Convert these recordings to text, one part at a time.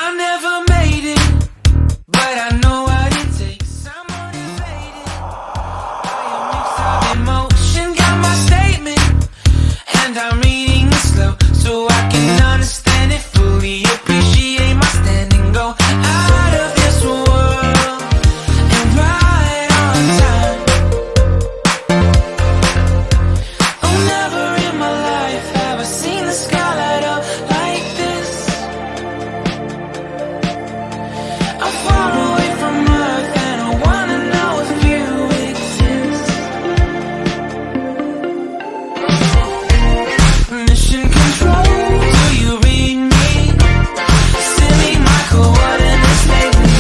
I never made it, but I know what it takes. I'm motivated by a mix of emotion. Got my statement, and I'm reading it slow so I can understand it fully. Appreciate my standing, go out of this world and right on time. Oh, never in my life have I seen the sky light up like this. I'm far away from Earth and I wanna know if you exist. Mission control, do you read me? Send me my coordinates lately.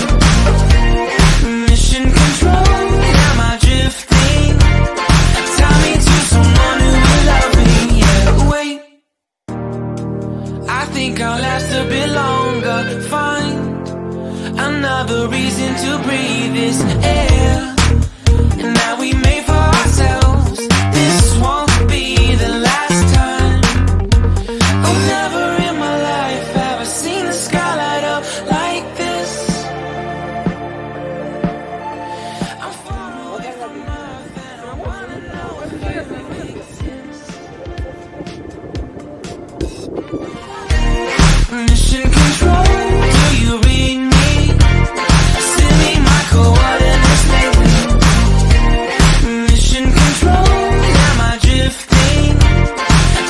Mission control, am I drifting? Tie me to someone who will love me. Yeah, wait, I think I'll last a bit longer. Find another reason to breathe this air, and that we made for ourselves. This won't be the last time. Oh, never in my life have I seen the sky light up like this. I'm far away from Earth and I wanna know if you exist. Mission control, do you read me? Send me my coordinates lately. Mission control, am I drifting?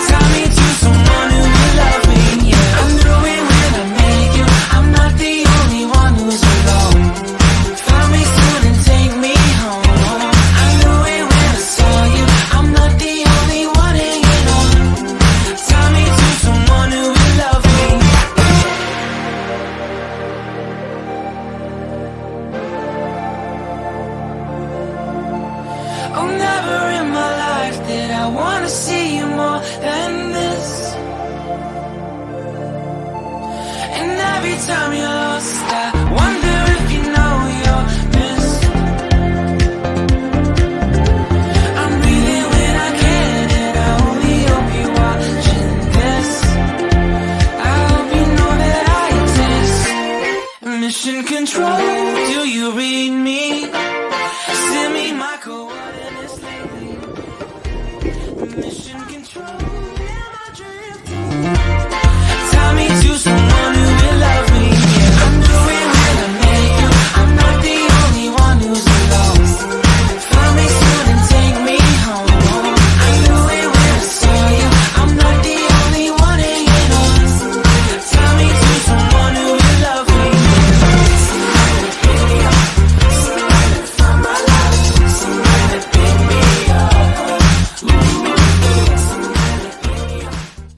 Tie me to someone who will love me. Yeah, I knew it when I met you. I'm not the only one who's alone. Find me soon and take me home. I knew it when I saw you. I'm not the only one hanging on. Tie me to someone who will love me. Oh, never in my life did I wanna see you more than this. And every time you're lost, I wonder if you know you're missed. I'm breathing when I can, and I only hope you're watching this. I hope you know that I exist. Mission control,